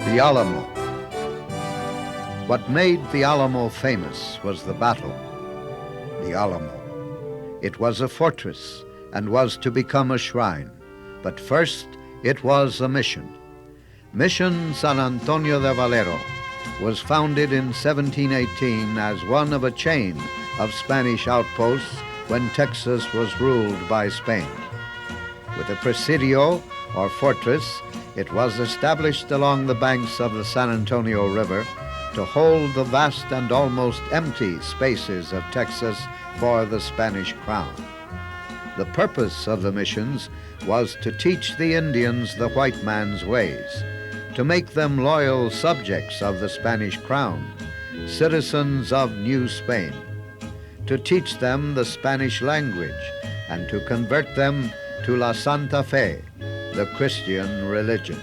The Alamo. What made the Alamo famous was the battle. The Alamo. It was a fortress and was to become a shrine. But first, it was a mission. Mission San Antonio de Valero was founded in 1718 as one of a chain of Spanish outposts when Texas was ruled by Spain. With a presidio, or fortress, it was established along the banks of the San Antonio River to hold the vast and almost empty spaces of Texas for the Spanish crown. The purpose of the missions was to teach the Indians the white man's ways, to make them loyal subjects of the Spanish crown, citizens of New Spain, to teach them the Spanish language, and to convert them to La Santa Fe, the Christian religion.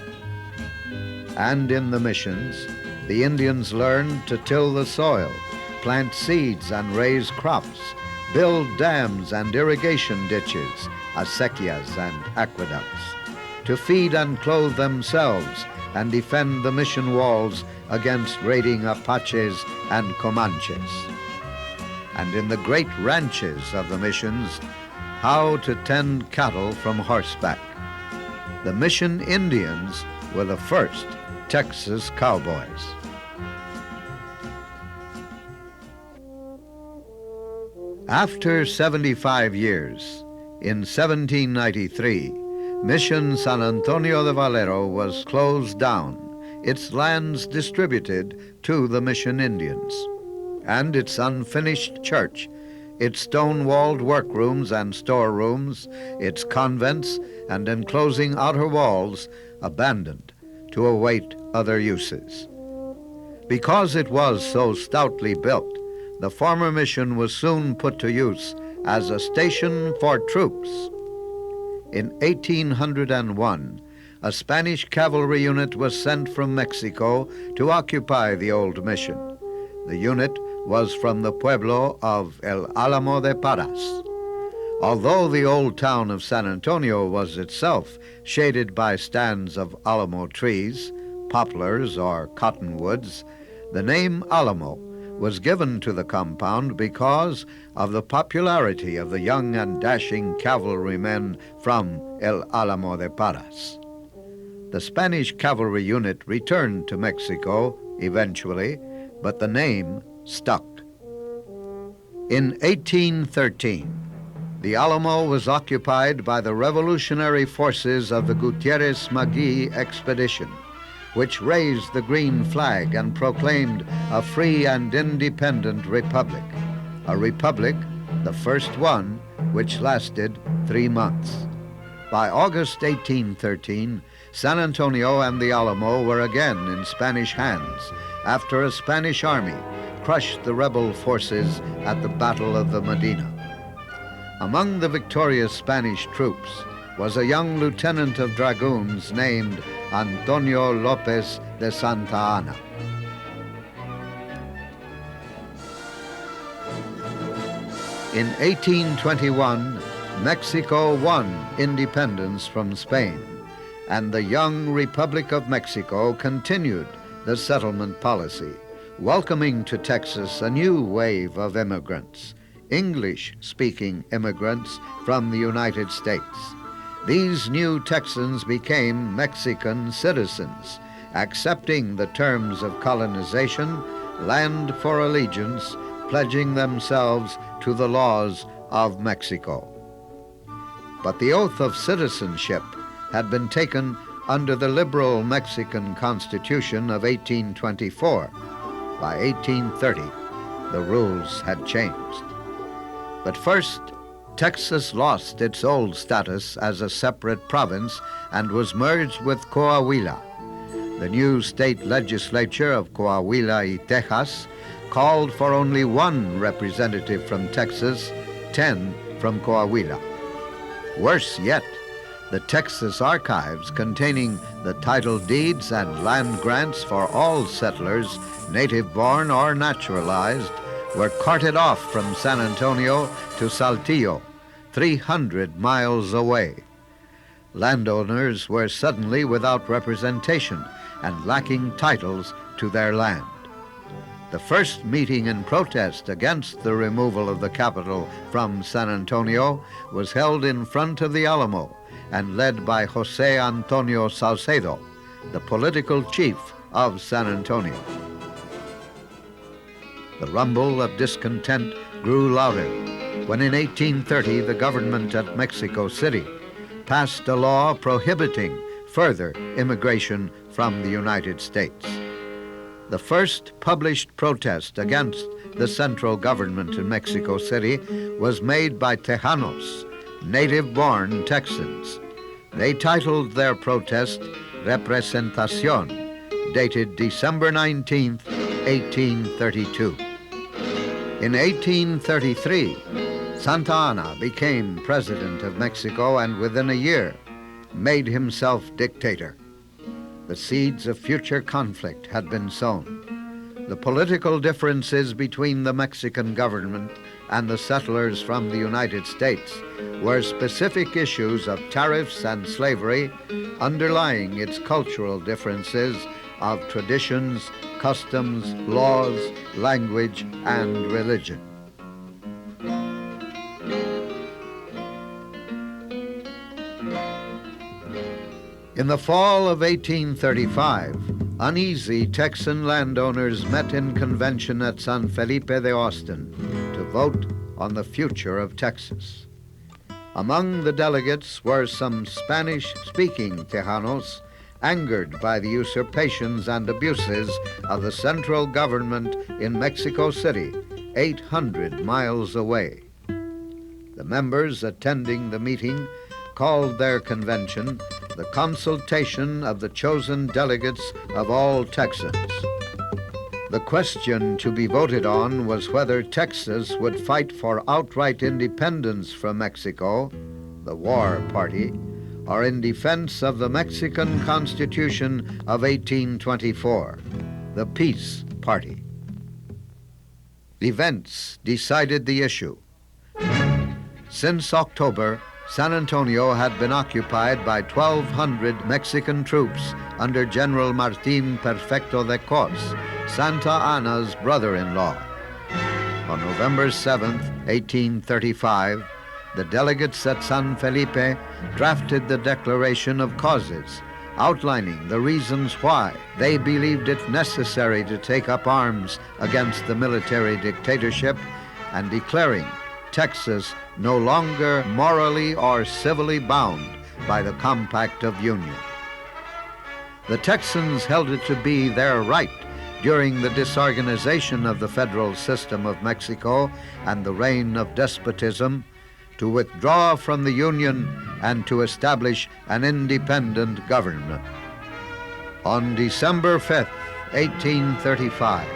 And in the missions, the Indians learned to till the soil, plant seeds and raise crops, build dams and irrigation ditches, acequias and aqueducts, to feed and clothe themselves and defend the mission walls against raiding Apaches and Comanches. And in the great ranches of the missions, how to tend cattle from horseback. The mission Indians were the first Texas cowboys. After 75 years, in 1793, Mission San Antonio de Valero was closed down, its lands distributed to the mission Indians, and its unfinished church, its stone-walled workrooms and storerooms, its convents and enclosing outer walls abandoned to await other uses. Because it was so stoutly built, the former mission was soon put to use as a station for troops. In 1801, a Spanish cavalry unit was sent from Mexico to occupy the old mission. The unit was from the pueblo of El Alamo de Parras. Although the old town of San Antonio was itself shaded by stands of Alamo trees, poplars or cottonwoods, the name Alamo was given to the compound because of the popularity of the young and dashing cavalrymen from El Alamo de Parras. The Spanish cavalry unit returned to Mexico eventually, but the name stuck. In 1813, the Alamo was occupied by the revolutionary forces of the Gutierrez-Magui expedition, which raised the green flag and proclaimed a free and independent republic. A republic, the first one, which lasted 3 months. By August 1813, San Antonio and the Alamo were again in Spanish hands after a Spanish army crushed the rebel forces at the Battle of the Medina. Among the victorious Spanish troops was a young lieutenant of dragoons named Antonio Lopez de Santa Anna. In 1821, Mexico won independence from Spain, and the young Republic of Mexico continued the settlement policy, welcoming to Texas a new wave of immigrants, English-speaking immigrants from the United States. These new Texans became Mexican citizens, accepting the terms of colonization, land for allegiance, pledging themselves to the laws of Mexico. But the oath of citizenship had been taken under the liberal Mexican Constitution of 1824. By 1830, the rules had changed. But first, Texas lost its old status as a separate province and was merged with Coahuila. The new state legislature of Coahuila y Texas called for only one representative from Texas, 10 from Coahuila. Worse yet, the Texas archives containing the title deeds and land grants for all settlers, native-born or naturalized, were carted off from San Antonio to Saltillo, 300 miles away. Landowners were suddenly without representation and lacking titles to their land. The first meeting in protest against the removal of the capital from San Antonio was held in front of the Alamo and led by Jose Antonio Salcedo, the political chief of San Antonio. The rumble of discontent grew louder when in 1830 the government at Mexico City passed a law prohibiting further immigration from the United States. The first published protest against the central government in Mexico City was made by Tejanos, native-born Texans. They titled their protest Representación, dated December 19, 1832. In 1833, Santa Anna became president of Mexico and within a year made himself dictator. The seeds of future conflict had been sown. The political differences between the Mexican government and the settlers from the United States were specific issues of tariffs and slavery, underlying its cultural differences of traditions, customs, laws, language, and religion. In the fall of 1835, uneasy Texan landowners met in convention at San Felipe de Austin to vote on the future of Texas. Among the delegates were some Spanish-speaking Tejanos angered by the usurpations and abuses of the central government in Mexico City, 800 miles away. The members attending the meeting called their convention the consultation of the chosen delegates of all Texans. The question to be voted on was whether Texas would fight for outright independence from Mexico, the war party, or in defense of the Mexican Constitution of 1824, the peace party. Events decided the issue. Since October, San Antonio had been occupied by 1,200 Mexican troops under General Martin Perfecto de Cos, Santa Anna's brother-in-law. On November 7, 1835, the delegates at San Felipe drafted the Declaration of Causes, outlining the reasons why they believed it necessary to take up arms against the military dictatorship and declaring Texas no longer morally or civilly bound by the Compact of Union. The Texans held it to be their right during the disorganization of the federal system of Mexico and the reign of despotism to withdraw from the Union and to establish an independent government. On December 5, 1835,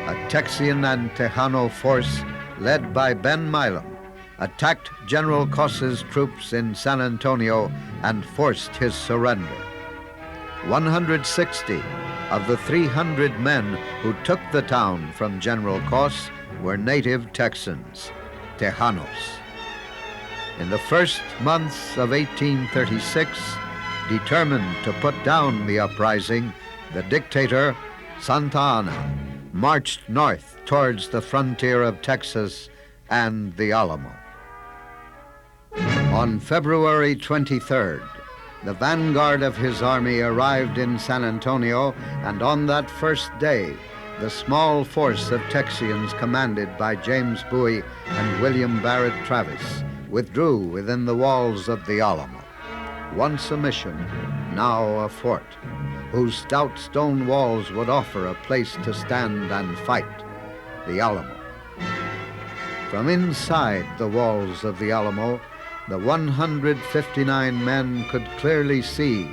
a Texian and Tejano force led by Ben Milam attacked General Cos's troops in San Antonio and forced his surrender. 160 of the 300 men who took the town from General Cos were native Texans, Tejanos. In the first months of 1836, determined to put down the uprising, the dictator, Santa Anna, marched north towards the frontier of Texas and the Alamo. On February 23rd, the vanguard of his army arrived in San Antonio, and on that first day, the small force of Texians commanded by James Bowie and William Barrett Travis withdrew within the walls of the Alamo. Once a mission, now a fort, whose stout stone walls would offer a place to stand and fight, the Alamo. From inside the walls of the Alamo, the 159 men could clearly see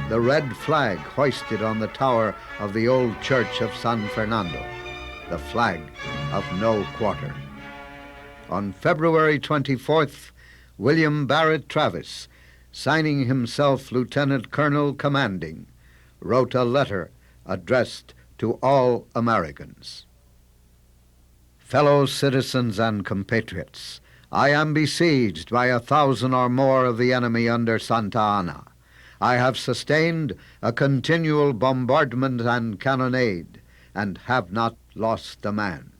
the red flag hoisted on the tower of the old church of San Fernando, the flag of no quarter. On February 24th, William Barrett Travis, signing himself Lieutenant Colonel Commanding, wrote a letter addressed to all Americans. Fellow citizens and compatriots, I am besieged by 1,000 or more of the enemy under Santa Anna. I have sustained a continual bombardment and cannonade, and have not lost a man.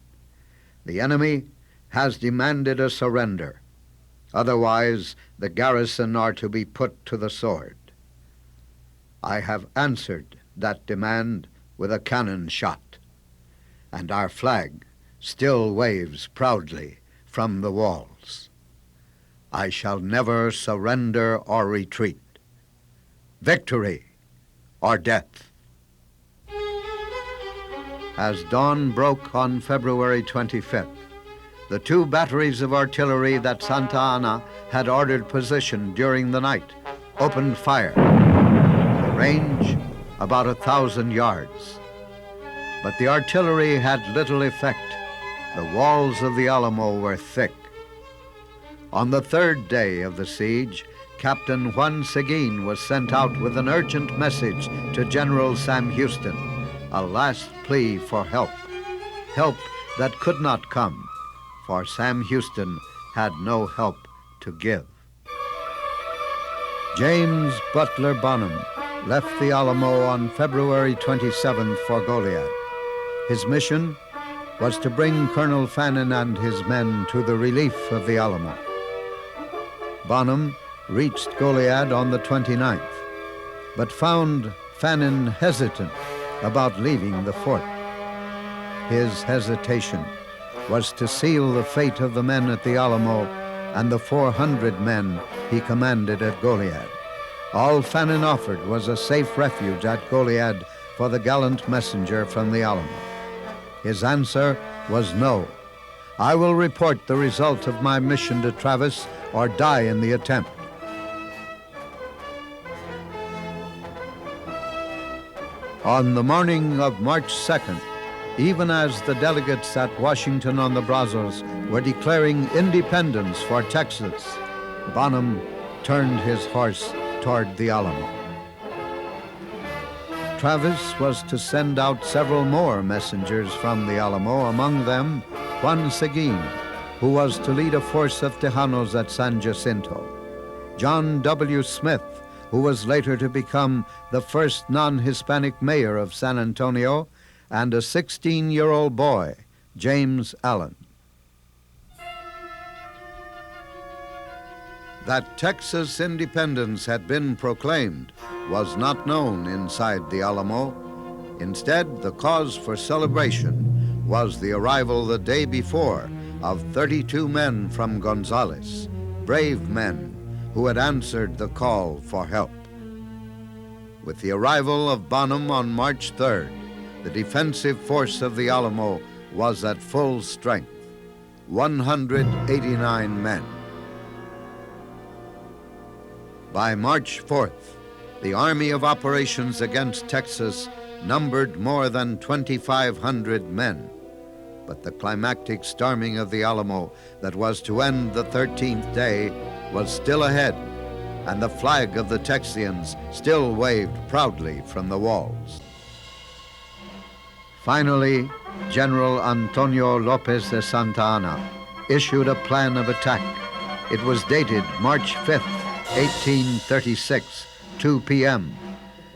The enemy has demanded a surrender. Otherwise, the garrison are to be put to the sword. I have answered that demand with a cannon shot, and our flag still waves proudly from the walls. I shall never surrender or retreat. Victory or death. As dawn broke on February 25th, the 2 batteries of artillery that Santa Anna had ordered positioned during the night opened fire. The range, about 1,000 yards. But the artillery had little effect. The walls of the Alamo were thick. On the 3rd day of the siege, Captain Juan Seguin was sent out with an urgent message to General Sam Houston, a last plea for help that could not come, for Sam Houston had no help to give. James Butler Bonham left the Alamo on February 27th for Goliad. His mission was to bring Colonel Fannin and his men to the relief of the Alamo. Bonham reached Goliad on the 29th, but found Fannin hesitant about leaving the fort. His hesitation was to seal the fate of the men at the Alamo and the 400 men he commanded at Goliad. All Fannin offered was a safe refuge at Goliad for the gallant messenger from the Alamo. His answer was no. I will report the result of my mission to Travis or die in the attempt. On the morning of March 2nd, even as the delegates at Washington on the Brazos were declaring independence for Texas, Bonham turned his horse toward the Alamo. Travis was to send out several more messengers from the Alamo, among them Juan Seguin, who was to lead a force of Tejanos at San Jacinto, John W. Smith, who was later to become the first non-Hispanic mayor of San Antonio, and a 16-year-old boy, James Allen. That Texas independence had been proclaimed was not known inside the Alamo. Instead, the cause for celebration was the arrival the day before of 32 men from Gonzales, brave men who had answered the call for help. With the arrival of Bonham on March 3rd, the defensive force of the Alamo was at full strength, 189 men. By March 4th, the Army of Operations against Texas numbered more than 2,500 men. But the climactic storming of the Alamo that was to end the 13th day was still ahead, and the flag of the Texians still waved proudly from the walls. Finally, General Antonio Lopez de Santa Anna issued a plan of attack. It was dated March 5th, 1836, 2 p.m.,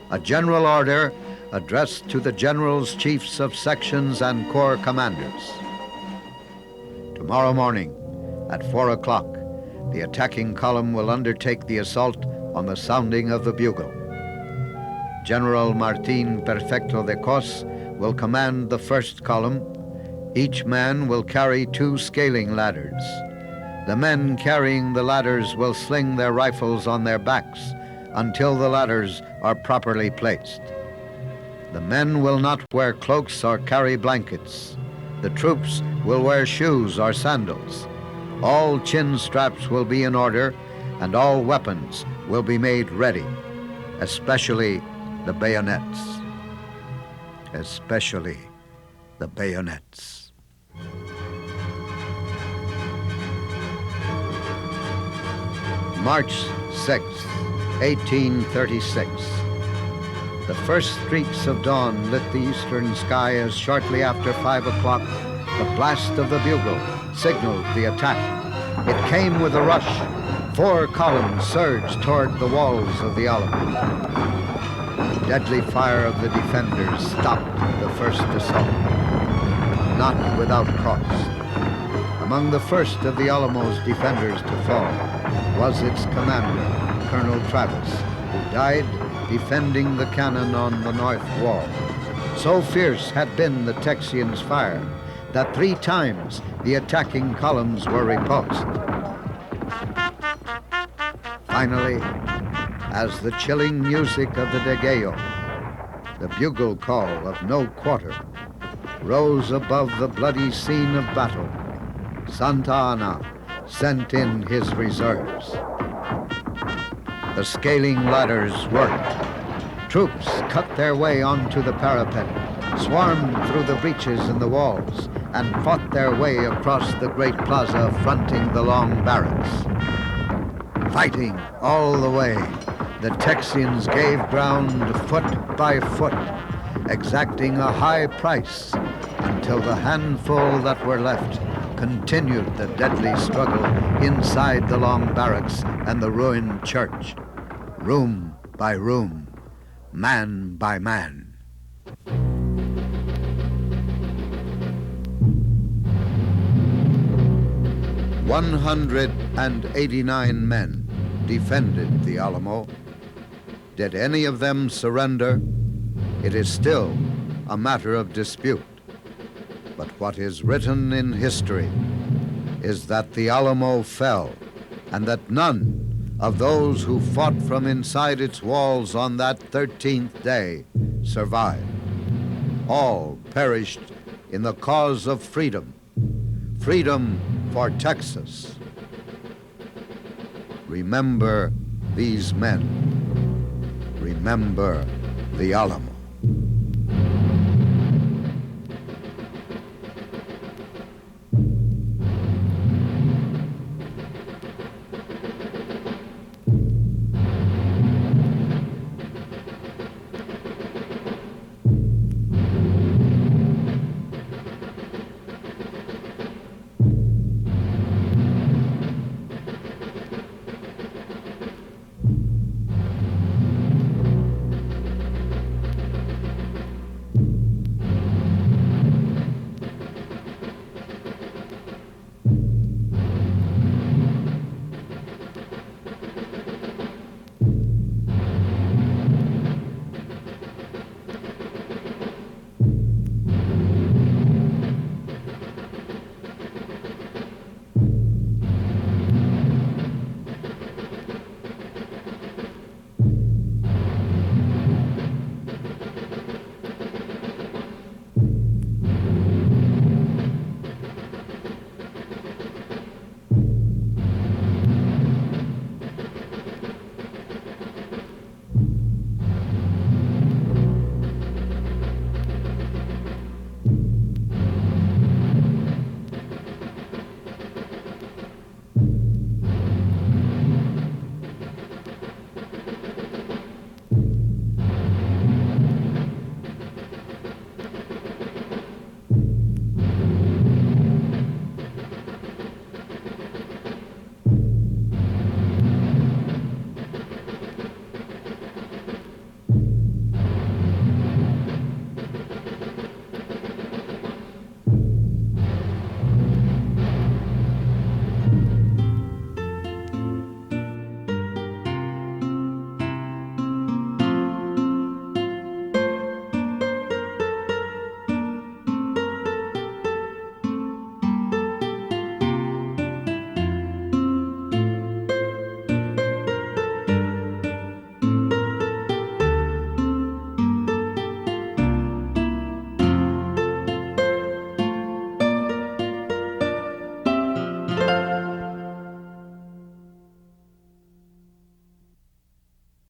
a general order addressed to the generals, chiefs of sections, and corps commanders. Tomorrow morning at 4 o'clock, the attacking column will undertake the assault on the sounding of the bugle. General Martin Perfecto de Cos will command the first column. Each man will carry 2 scaling ladders. The men carrying the ladders will sling their rifles on their backs until the ladders are properly placed. The men will not wear cloaks or carry blankets. The troops will wear shoes or sandals. All chin straps will be in order, and all weapons will be made ready, especially the bayonets. Especially the bayonets. March 6th, 1836. The first streaks of dawn lit the eastern sky as shortly after 5 o'clock, the blast of the bugle signaled the attack. It came with a rush. 4 columns surged toward the walls of the Alamo. The deadly fire of the defenders stopped the first assault, not without cost. Among the first of the Alamo's defenders to fall was its commander, Colonel Travis, who died defending the cannon on the north wall. So fierce had been the Texians' fire that 3 times the attacking columns were repulsed. Finally, as the chilling music of the Degallo, the bugle call of no quarter, rose above the bloody scene of battle, Santa Anna sent in his reserves. The scaling ladders worked. Troops cut their way onto the parapet, swarmed through the breaches in the walls, and fought their way across the great plaza fronting the long barracks. Fighting all the way, the Texians gave ground foot by foot, exacting a high price until the handful that were left continued the deadly struggle inside the long barracks and the ruined church, room by room, man by man. 189 men defended the Alamo. Did any of them surrender? It is still a matter of dispute. But what is written in history is that the Alamo fell, and that none of those who fought from inside its walls on that 13th day survived. All perished in the cause of freedom, freedom for Texas. Remember these men. Remember the Alamo.